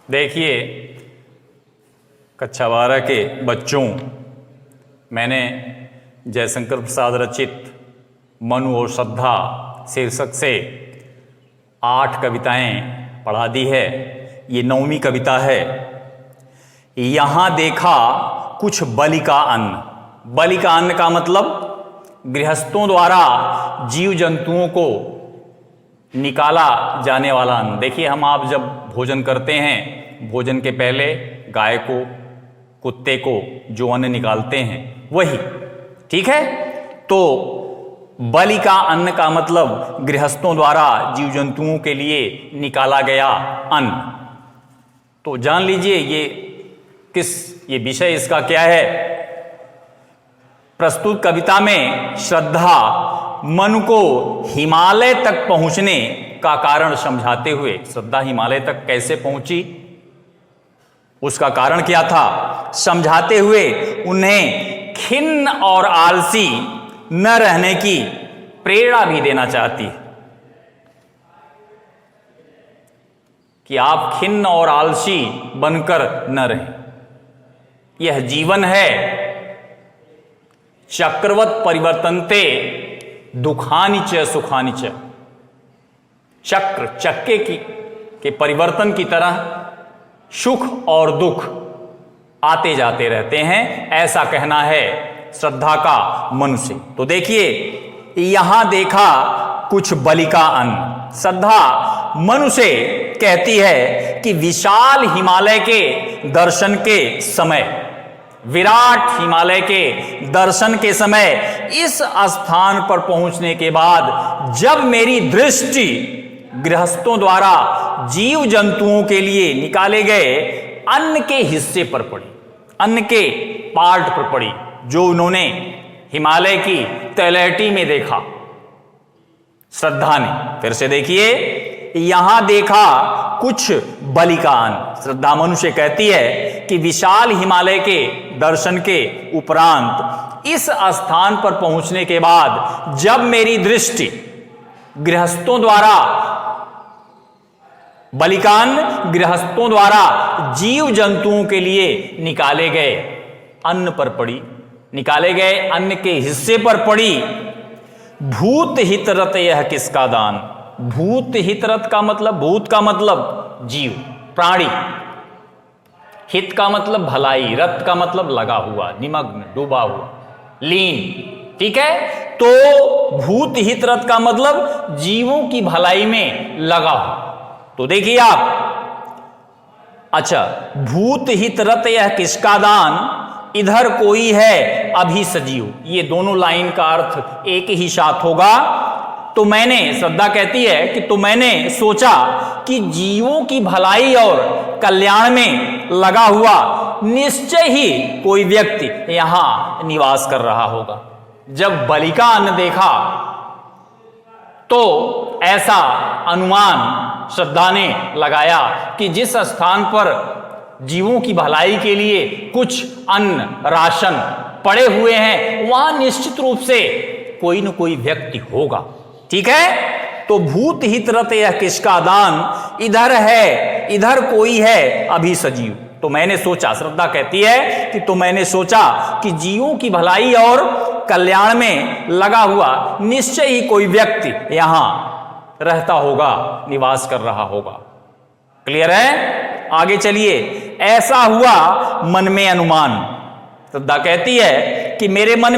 देखिए कक्षा 12 के बच्चों, मैंने जयशंकर प्रसाद रचित मनु और श्रद्धा शीर्षक से 8 कविताएं पढ़ा दी है। ये 9वीं कविता है। यहाँ देखा कुछ बलि का अन्न। बलि का अन्न का मतलब गृहस्थों द्वारा जीव जंतुओं को निकाला जाने वाला अन्न। देखिए, हम आप जब भोजन करते हैं, भोजन के पहले गाय को, कुत्ते को जो अन्न निकालते हैं वही, ठीक है। तो बलि का अन्न का मतलब गृहस्थों द्वारा जीव जंतुओं के लिए निकाला गया अन्न। तो जान लीजिए ये विषय इसका क्या है। प्रस्तुत कविता में श्रद्धा मनु को हिमालय तक पहुंचने का कारण समझाते हुए, श्रद्धा हिमालय तक कैसे पहुंची, उसका कारण क्या था, समझाते हुए उन्हें खिन्न और आलसी न रहने की प्रेरणा भी देना चाहती है कि आप खिन्न और आलसी बनकर न रहें। यह जीवन है। चक्रवत परिवर्तनते दुखानि च सुखानि च। चक्के के परिवर्तन की तरह सुख और दुख आते जाते रहते हैं, ऐसा कहना है श्रद्धा का मनु से। तो देखिए, यहां देखा कुछ बलि का अन्न। श्रद्धा मनु से कहती है कि विशाल हिमालय के दर्शन के समय, विराट हिमालय के दर्शन के समय, इस स्थान पर पहुंचने के बाद जब मेरी दृष्टि गृहस्थों द्वारा जीव जंतुओं के लिए निकाले गए अन्न के हिस्से पर पड़ी, अन्न के पार्ट पर पड़ी, जो उन्होंने हिमालय की तलहटी में देखा श्रद्धा ने। फिर से देखिए, यहां देखा कुछ बलि का अन्न। श्रद्धा मनु से कहती है कि विशाल हिमालय के दर्शन के उपरांत इस स्थान पर पहुंचने के बाद जब मेरी दृष्टि गृहस्थों द्वारा, बलि का अन्न गृहस्थों द्वारा जीव जंतुओं के लिए निकाले गए अन्न पर पड़ी, निकाले गए अन्न के हिस्से पर पड़ी। भूत हित रत यह किसका दान। भूत हित रत का मतलब, भूत का मतलब जीव, प्राणी, हित का मतलब भलाई, रत का मतलब लगा हुआ, निमग्न, डूबा हुआ, लीन, ठीक है। तो भूत हित रत का मतलब जीवों की भलाई में लगा हुआ। तो देखिए आप, अच्छा, भूत हित रत यह किसका दान, इधर कोई है अभी सजीव। ये दोनों लाइन का अर्थ एक ही साथ होगा। तो मैंने, श्रद्धा कहती है कि तो मैंने सोचा कि जीवों की भलाई और कल्याण में लगा हुआ निश्चय ही कोई व्यक्ति यहां निवास कर रहा होगा। जब बलि का अन्न देखा तो ऐसा अनुमान श्रद्धा ने लगाया कि जिस स्थान पर जीवों की भलाई के लिए कुछ अन्न, राशन पड़े हुए हैं, वहां निश्चित रूप से कोई न कोई व्यक्ति होगा, ठीक है। तो भूत हित रत यह किसका दान, इधर है, इधर कोई है अभी सजीव। तो मैंने सोचा, श्रद्धा कहती है कि तो मैंने सोचा कि जीवों की भलाई और कल्याण में लगा हुआ निश्चय ही कोई व्यक्ति यहां रहता होगा, निवास कर रहा होगा। क्लियर है? आगे चलिए। ऐसा हुआ मन में अनुमान। श्रद्धा कहती है कि मेरे मन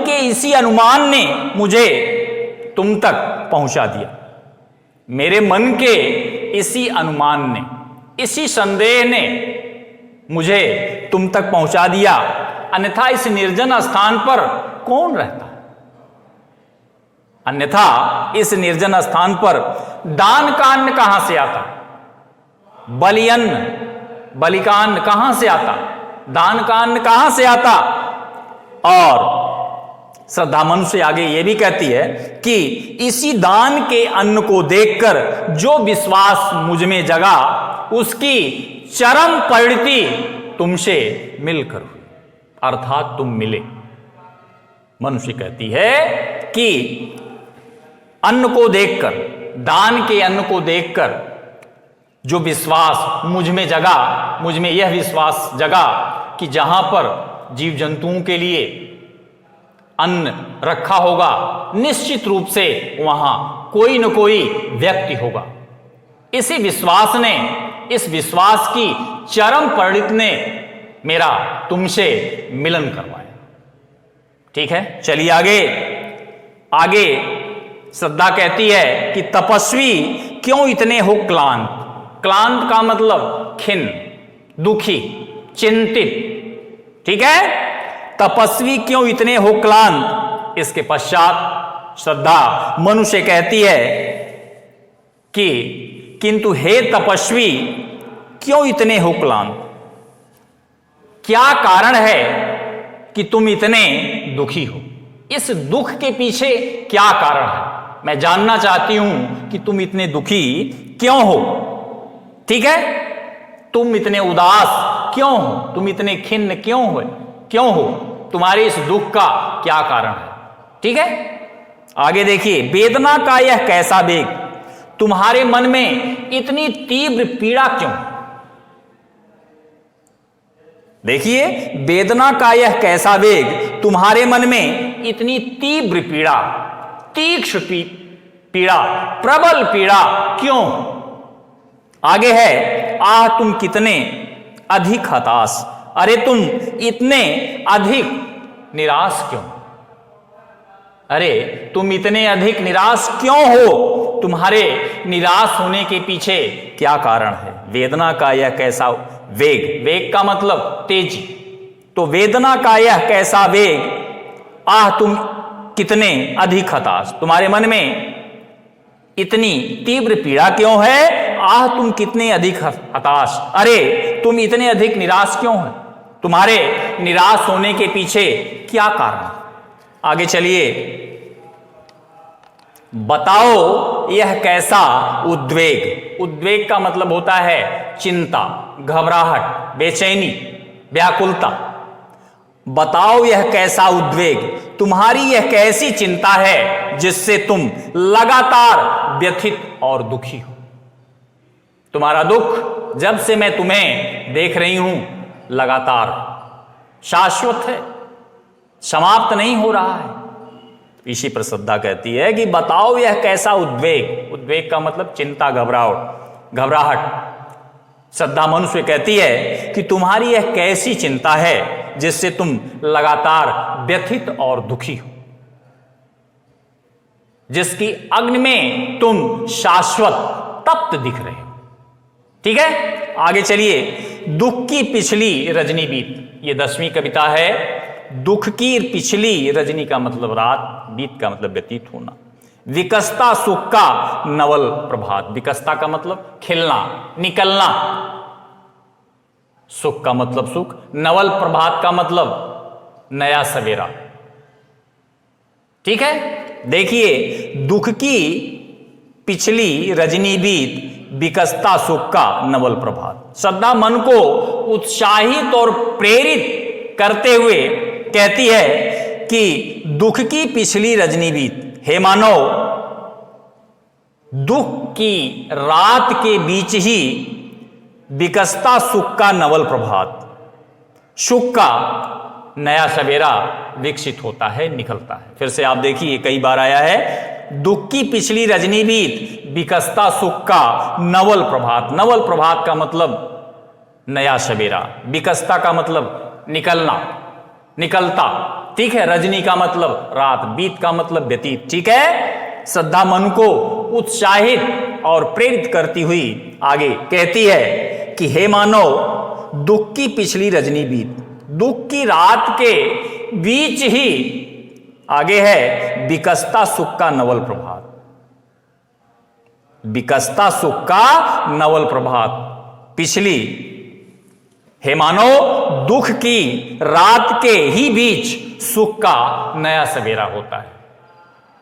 के इसी अनुमान ने मुझे तुम तक पहुंचा दिया। मेरे मन के इसी अनुमान ने, इसी संदेह ने मुझे तुम तक पहुंचा दिया। अन्यथा इस निर्जन स्थान पर कौन रहता? अन्यथा इस निर्जन स्थान पर दान का अन्न कहां से आता? बलि का अन्न कहां से आता? दान का अन्न कहां से आता? और श्रद्धा मनु से आगे यह भी कहती है कि इसी दान के अन्न को देखकर जो विश्वास मुझ में जगा, उसकी चरम परिणति तुमसे मिलकर हुई, अर्थात तुम मिले। मनुष्य कहती है कि अन्न को देखकर, दान के अन्न को देखकर जो विश्वास मुझ में जगा, मुझ में यह विश्वास जगा कि जहां पर जीव जंतुओं के लिए अन्न रखा होगा, निश्चित रूप से वहां कोई न कोई व्यक्ति होगा। इसी विश्वास ने, इस विश्वास की चरम परिणति ने मेरा तुमसे मिलन करवाया। ठीक है, चलिए आगे। आगे श्रद्धा कहती है कि तपस्वी क्यों इतने हो क्लांत। क्लांत का मतलब खिन्न, दुखी, चिंतित। ठीक है, तपस्वी क्यों इतने हो क्लांत। इसके पश्चात श्रद्धा मनुष्य कहती है कि किंतु हे तपस्वी क्यों इतने हो क्लांत, क्या कारण है कि तुम इतने दुखी हो। इस दुख के पीछे क्या कारण है, मैं जानना चाहती हूं कि तुम इतने दुखी क्यों हो। ठीक है, तुम इतने उदास क्यों हो, तुम इतने खिन्न क्यों हो, तुम्हारे इस दुख का क्या कारण है। ठीक है, आगे देखिए। वेदना का यह कैसा वेग, तुम्हारे मन में इतनी तीव्र पीड़ा क्यों। देखिए, वेदना का यह कैसा वेग, तुम्हारे मन में इतनी तीव्र पीड़ा, तीक्ष्ण पीड़ा, प्रबल पीड़ा क्यों। आगे है, आह तुम कितने अधिक हताश, अरे तुम इतने अधिक निराश क्यों। अरे तुम इतने अधिक निराश क्यों हो, तुम्हारे निराश होने के पीछे क्या कारण है। वेदना का यह कैसा वेग, वेग का मतलब तेजी, तो वेदना का यह कैसा वेग, आह तुम कितने अधिक हताश, तुम्हारे मन में इतनी तीव्र पीड़ा क्यों है। आह तुम कितने अधिक हताश, अरे तुम इतने अधिक निराश क्यों हो, तुम्हारे निराश होने के पीछे क्या कारण। आगे चलिए। बताओ यह कैसा उद्वेग, उद्वेग का मतलब होता है चिंता, घबराहट, बेचैनी, व्याकुलता। बताओ यह कैसा उद्वेग, तुम्हारी यह कैसी चिंता है जिससे तुम लगातार व्यथित और दुखी हो। तुम्हारा दुख जब से मैं तुम्हें देख रही हूं लगातार शाश्वत है, समाप्त नहीं हो रहा है। इसी पर श्रद्धा कहती है कि बताओ यह कैसा उद्वेग, उद्वेग का मतलब चिंता, घबराहट। श्रद्धा मनुष्य कहती है कि तुम्हारी यह कैसी चिंता है जिससे तुम लगातार व्यथित और दुखी हो, जिसकी अग्नि में तुम शाश्वत तप्त दिख रहे हो। ठीक है, आगे चलिए। दुख की पिछली रजनी बीत, ये 10वीं कविता है। दुख की पिछली रजनी का मतलब रात, बीत का मतलब व्यतीत होना। विकसता सुख का नवल प्रभात, विकसता का मतलब खिलना, निकलना, सुख का मतलब सुख, नवल प्रभात का मतलब नया सवेरा। ठीक है, देखिए। दुख की पिछली रजनी बीत, विकसता सुख का नवल प्रभात। श्रद्धा मन को उत्साहित और प्रेरित करते हुए कहती है कि दुख की पिछली रजनी बीत, हे मानव, दुख की रात के बीच ही विकसता सुख का नवल प्रभात, सुख का नया सवेरा विकसित होता है, निकलता है। फिर से आप देखिए, कई बार आया है। दुख की पिछली रजनी बीत, विकसता सुख का नवल प्रभात। नवल प्रभात का मतलब नया सवेरा, विकसता का मतलब निकलना, निकलता। ठीक है, रजनी का मतलब रात, बीत का मतलब व्यतीत। ठीक है, श्रद्धा मन को उत्साहित और प्रेरित करती हुई आगे कहती है कि हे मानव, दुख की पिछली रजनी बीत, दुख की रात के बीच ही आगे है विकसता सुख का नवल प्रभात, विकसता सुख का नवल प्रभात। पिछली, हे मानो, दुख की रात के ही बीच सुख का नया सवेरा होता है,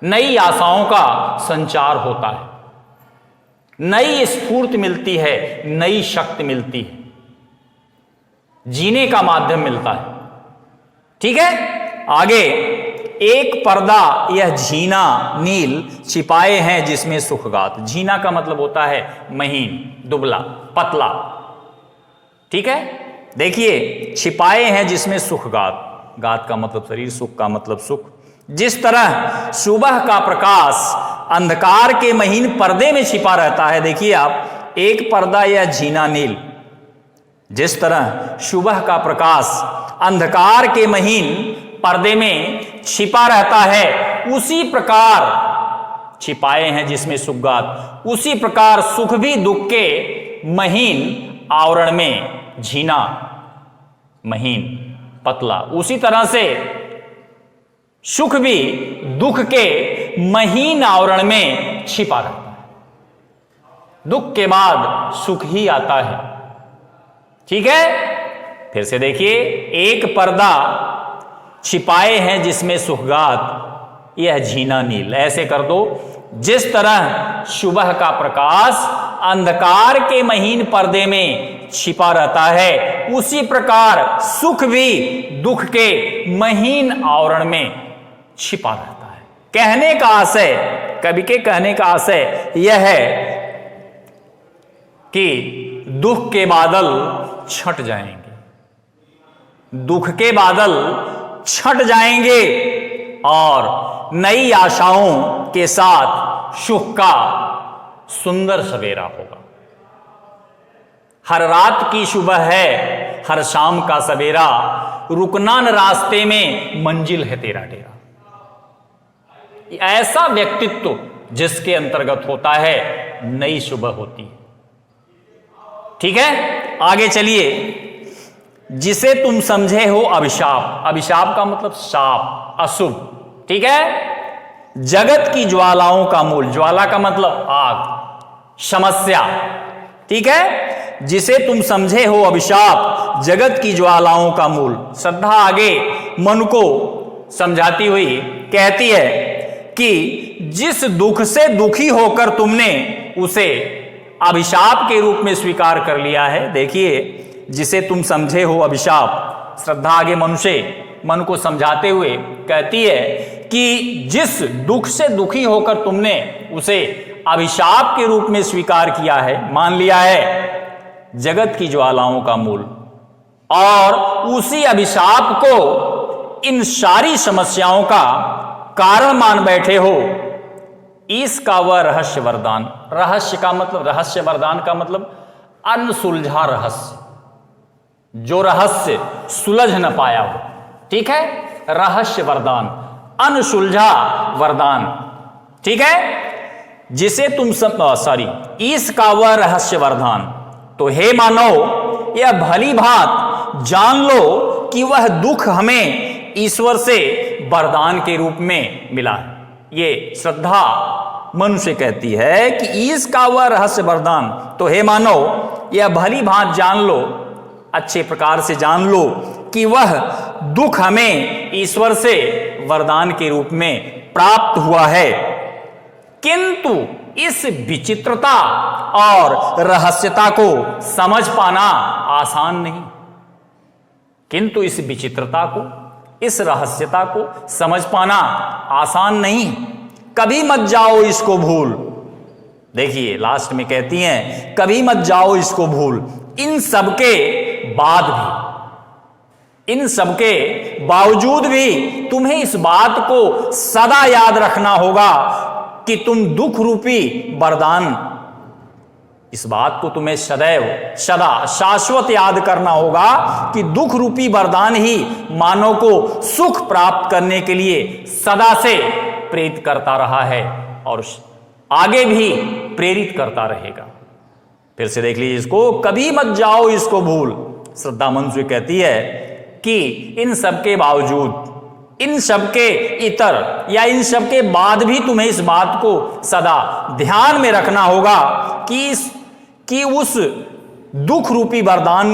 नई आशाओं का संचार होता है, नई स्फूर्ति मिलती है, नई शक्ति मिलती है, जीने का माध्यम मिलता है। ठीक है, आगे एक पर्दा यह झीना नील छिपाए हैं जिसमें सुखगात। झीना का मतलब होता है महीन, दुबला, पतला। ठीक है, देखिए, छिपाए हैं जिसमें सुखगात। गात का मतलब शरीर, सुख का मतलब सुख। जिस तरह सुबह का प्रकाश अंधकार के महीन पर्दे में छिपा रहता है, देखिए आप, एक पर्दा या झीना नील, जिस तरह सुबह का प्रकाश अंधकार के महीन पर्दे में छिपा रहता है, उसी प्रकार छिपाए हैं जिसमें सुखगात, उसी प्रकार सुख भी दुख के महीन आवरण में, झीना, महीन, पतला, उसी तरह से सुख भी दुख के महीन आवरण में छिपा रहता है। दुख के बाद सुख ही आता है। ठीक है, फिर से देखिए, एक पर्दा छिपाए हैं जिसमें सुखगात, यह झीना नील। ऐसे कर दो, जिस तरह सुबह का प्रकाश अंधकार के महीन पर्दे में छिपा रहता है, उसी प्रकार सुख भी दुख के महीन आवरण में छिपा रहता है। कहने का आशय, कवि के कहने का आशय यह है कि दुख के बादल छट जाएंगे, दुख के बादल छट जाएंगे और नई आशाओं के साथ सुख का सुंदर सवेरा होगा। हर रात की सुबह है, हर शाम का सवेरा, रुकना न रास्ते में, मंजिल है तेरा डेरा। ऐसा व्यक्तित्व जिसके अंतर्गत होता है, नई सुबह होती है। ठीक है, आगे चलिए। जिसे तुम समझे हो अभिशाप, अभिशाप का मतलब शाप, अशुभ। ठीक है, जगत की ज्वालाओं का मूल, ज्वाला का मतलब आग, समस्या। ठीक है, जिसे तुम समझे हो अभिशाप, जगत की ज्वालाओं का मूल। श्रद्धा आगे मन को समझाती हुई कहती है कि जिस दुख से दुखी होकर तुमने उसे अभिशाप के रूप में स्वीकार कर लिया है, देखिए, जिसे तुम समझे हो अभिशाप, श्रद्धा आगे मन को समझाते हुए कहती है कि जिस दुख से दुखी होकर तुमने उसे अभिशाप के रूप में स्वीकार किया है, मान लिया है, जगत की ज्वालाओं का मूल, और उसी अभिशाप को इन सारी समस्याओं का कारण मान बैठे हो, इसका वह रहस्य वरदान। रहस्य का मतलब, रहस्य वरदान का मतलब अनसुलझा रहस्य, जो रहस्य सुलझ न पाया हो। ठीक है, रहस्य वरदान, अनसुलझा वरदान। ठीक है, जिसे तुम इसका वह रहस्य वरदान। तो हे मानव, यह भली भांत जान लो कि वह दुख हमें ईश्वर से वरदान के रूप में मिला है। ये श्रद्धा मनुष्य कहती है कि इसका वह रहस्य वरदान। तो हे मानव, यह भली भांत जान लो, अच्छे प्रकार से जान लो कि वह दुख हमें ईश्वर से वरदान के रूप में प्राप्त हुआ है। किंतु इस विचित्रता और रहस्यता को समझ पाना आसान नहीं। किंतु इस विचित्रता को, इस रहस्यता को समझ पाना आसान नहीं। कभी मत जाओ इसको भूल। देखिए, लास्ट में कहती हैं, कभी मत जाओ इसको भूल। इन सबके बाद भी, इन सबके बावजूद भी तुम्हें इस बात को सदा याद रखना होगा कि तुम दुख रूपी वरदान, इस बात को तुम्हें सदैव, सदा, शाश्वत याद करना होगा कि दुख रूपी वरदान ही मानव को सुख प्राप्त करने के लिए सदा से प्रेरित करता रहा है और आगे भी प्रेरित करता रहेगा। फिर से देख लीजिए इसको, कभी मत जाओ इसको भूल। श्रद्धा मनुष्य कहती है कि इन सबके बावजूद, इन सबके इतर या इन सबके बाद भी तुम्हें इस बात को सदा ध्यान में रखना होगा कि उस दुख रूपी वरदान,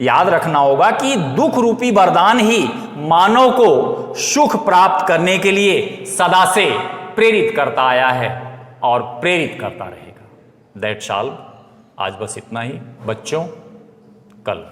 याद रखना होगा कि दुख रूपी वरदान ही मानव को सुख प्राप्त करने के लिए सदा से प्रेरित करता आया है और प्रेरित करता रहेगा। That's all. आज बस इतना ही बच्चों, कल